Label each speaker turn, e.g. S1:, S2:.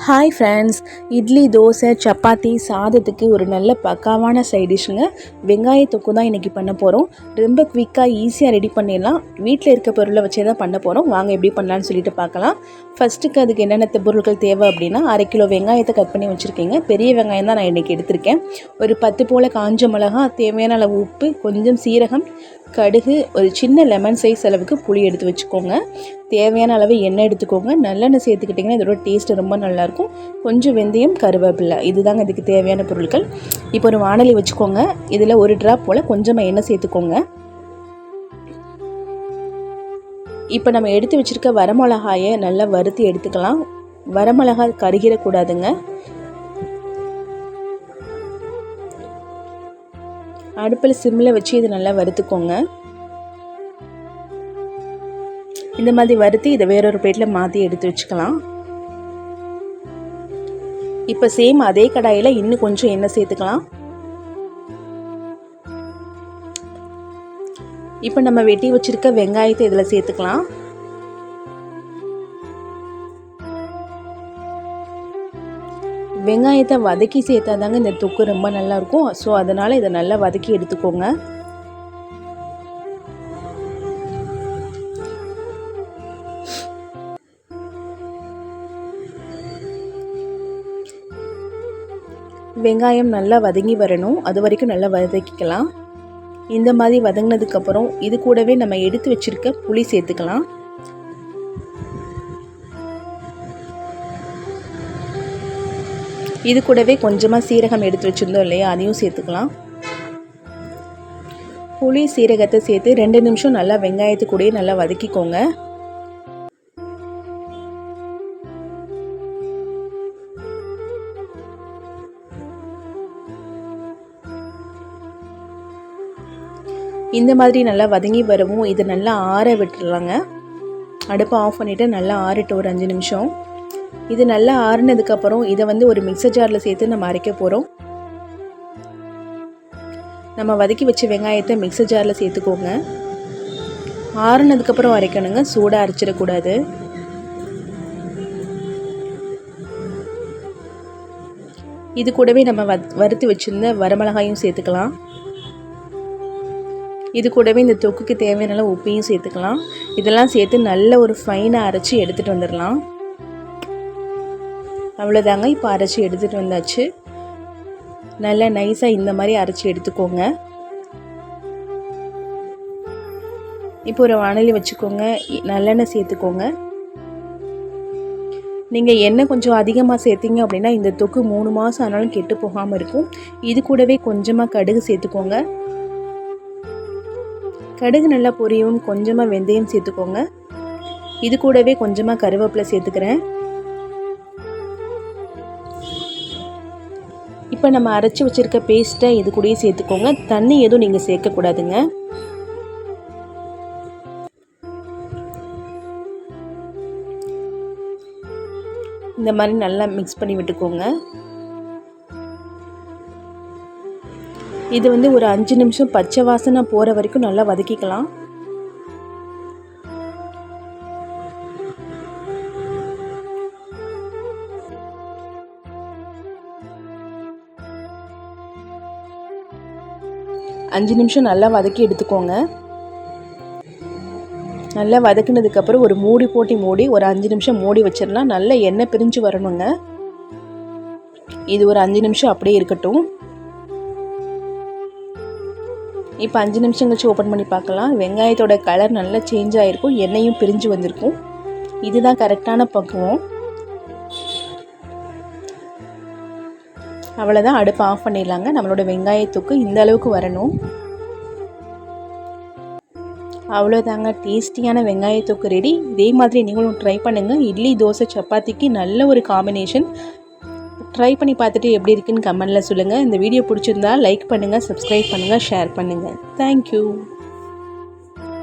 S1: Hi friends, idli, dosa, chapati, சாதத்துக்கு ஒரு நல்ல பக்காவான சைட் டிஷ்ஷுங்க. வெங்காய தொக்கு தான் இன்றைக்கி பண்ண போகிறோம். ரொம்ப குவிக்காக ஈஸியாக ரெடி பண்ணிடலாம். வீட்டில் இருக்க பொருளை வச்சே தான் பண்ண போகிறோம். வாங்க எப்படி பண்ணலான்னு சொல்லிட்டு பார்க்கலாம். ஃபஸ்ட்டுக்கு அதுக்கு என்னென்ன பொருட்கள் தேவை அப்படின்னா, 1/2 கிலோ வெங்காயத்தை கட் பண்ணி வச்சுருக்கீங்க. பெரிய வெங்காயம் தான் நான் இன்றைக்கி எடுத்திருக்கேன். ஒரு 10 போல் காஞ்ச மிளகா, தேவையான அளவு உப்பு, கொஞ்சம் சீரகம், கடுகு, ஒரு சின்ன லெமன் சைஸ் அளவுக்கு புளி எடுத்து வச்சுக்கோங்க. தேவையான அளவு எண்ணெய் எடுத்துக்கோங்க. நல்லெண்ணெய் சேர்த்துக்கிட்டிங்கன்னா இதோட டேஸ்ட்டு ரொம்ப நல்லாயிருக்கும். கொஞ்சம் வெந்தயம், கருவேப்பிலை, இதுதாங்க இதுக்கு தேவையான பொருட்கள். இப்போ ஒரு வாணலி வச்சுக்கோங்க. இதில் ஒரு ட்ராப் போல் கொஞ்சமாக எண்ணெய் சேர்த்துக்கோங்க. இப்போ நம்ம எடுத்து வச்சுருக்க வரமிளகாயை நல்லா வறுத்து எடுத்துக்கலாம். வரமிளகாய் கருகிடக்கூடாதுங்க. அடுப்பில் சிம்மில் வச்சு இது நல்லா வறுத்துக்கோங்க. இந்த மாதிரி வறுத்து இதை வேறொரு பிளேட்டில் மாற்றி எடுத்து வச்சுக்கலாம். இப்போ சேம் அதே கடாயில் இன்னும் கொஞ்சம் எண்ணெய் சேர்த்துக்கலாம். இப்போ நம்ம வெட்டி வச்சிருக்க வெங்காயத்தை இதில் சேர்த்துக்கலாம். வெங்காயத்தை வதக்கி சேர்த்தா தாங்க இந்த தொக்கு ரொம்ப நல்லாயிருக்கும். ஸோ அதனால் இதை நல்லா வதக்கி எடுத்துக்கோங்க. வெங்காயம் நல்லா வதங்கி வரணும். அது வரைக்கும் நல்லா வதக்கிக்கலாம். இந்த மாதிரி வதங்கினதுக்கப்புறம் இது கூடவே நம்ம எடுத்து வச்சுருக்க புளி சேர்த்துக்கலாம். இது கூடவே கொஞ்சமாக சீரகம் எடுத்து வச்சுருந்தோம் இல்லையா, அதையும் சேர்த்துக்கலாம். புளி சீரகத்தை சேர்த்து 2 நிமிஷம் நல்லா வெங்காயத்து கூடயே நல்லா வதக்கிக்கோங்க. இந்த மாதிரி நல்லா வதங்கி வரவும் இதை நல்லா ஆற விட்டுடலாங்க. அடுப்பை ஆஃப் பண்ணிவிட்டு நல்லா ஆறிட்டு ஒரு 5 நிமிஷம். இது நல்லா ஆறினதுக்கப்புறம் இதை ஒரு மிக்சர் ஜாரில் சேர்த்து நம்ம அரைக்க போகிறோம். நம்ம வதக்கி வச்ச வெங்காயத்தை மிக்சர் ஜாரில் சேர்த்துக்கோங்க. ஆறினதுக்கப்புறம் அரைக்கணுங்க, சூடாக அரைச்சிடக்கூடாது. இது கூடவே நம்ம வறுத்து வச்சுருந்த வரமிளகாயும் சேர்த்துக்கலாம். இது கூடவே இந்த தொக்குக்கு தேவையான உப்பையும் சேர்த்துக்கலாம். இதெல்லாம் சேர்த்து நல்ல ஒரு ஃபைனாக அரைச்சி எடுத்துகிட்டு வந்துடலாம். அவ்வளோதாங்க, இப்போ அரைச்சி எடுத்துகிட்டு வந்தாச்சு. நல்லா நைஸாக இந்த மாதிரி அரைச்சி எடுத்துக்கோங்க. இப்போ ஒரு வாணலி வச்சுக்கோங்க. நல்லெண்ணெய் சேர்த்துக்கோங்க. நீங்கள் எண்ணெய் கொஞ்சம் அதிகமாக சேர்த்திங்க அப்படின்னா இந்த தொக்கு 3 மாதம் ஆனாலும் கெட்டு போகாமல் இருக்கும். இது கூடவே கொஞ்சமாக கடுகு சேர்த்துக்கோங்க. கடுகு நல்லா பொரியும். கொஞ்சமாக வெந்தயம் சேர்த்துக்கோங்க. இது கூடவே கொஞ்சமாக கருவேப்பிலை சேர்த்துக்கிறேன். இப்போ நம்ம அரைச்சி வச்சுருக்க பேஸ்ட்டை இது கூடயே சேர்த்துக்கோங்க. தண்ணி எதுவும் நீங்கள் சேர்க்கக்கூடாதுங்க. இந்த மாதிரி நல்லா மிக்ஸ் பண்ணி விட்டுக்கோங்க. இது ஒரு 5 நிமிஷம் பச்சை வாசனை போகிற வரைக்கும் நல்லா வதக்கிக்கலாம். அஞ்சு நிமிஷம் நல்லா வதக்கி எடுத்துக்கோங்க. நல்லா வதக்கினதுக்கப்புறம் ஒரு மூடி போட்டு மூடி ஒரு 5 நிமிஷம் மூடி வச்சிடலாம். நல்லா எண்ணெய் பிரிஞ்சு வரணுங்க. இது ஒரு 5 நிமிஷம் அப்படியே இருக்கட்டும். இப்போ 5 நிமிஷம் கழிச்சு ஓப்பன் பண்ணி பார்க்கலாம். வெங்காயத்தோட கலர் நல்லா சேஞ்ச் ஆகிருக்கும். எண்ணெயும் பிரிஞ்சு வந்திருக்கும். இதுதான் கரெக்டான பக்குவம். அவ்வளோதான், அடுப்பு ஆஃப் பண்ணிடலாங்க. நம்மளோட வெங்காயத்துக்கு இந்த அளவுக்கு வரணும். அவ்வளோதாங்க, டேஸ்டியான வெங்காயத்துக்கு ரெடி. இதே மாதிரி நீங்களும் ட்ரை பண்ணுங்கள். இட்லி, தோசை, சப்பாத்திக்கு நல்ல ஒரு காம்பினேஷன். ட்ரை பண்ணி பார்த்துட்டு எப்படி இருக்குன்னு கமெண்டில் சொல்லுங்கள். இந்த வீடியோ பிடிச்சிருந்தா லைக் பண்ணுங்கள், சப்ஸ்கிரைப் பண்ணுங்கள், ஷேர் பண்ணுங்கள். தேங்க்யூ.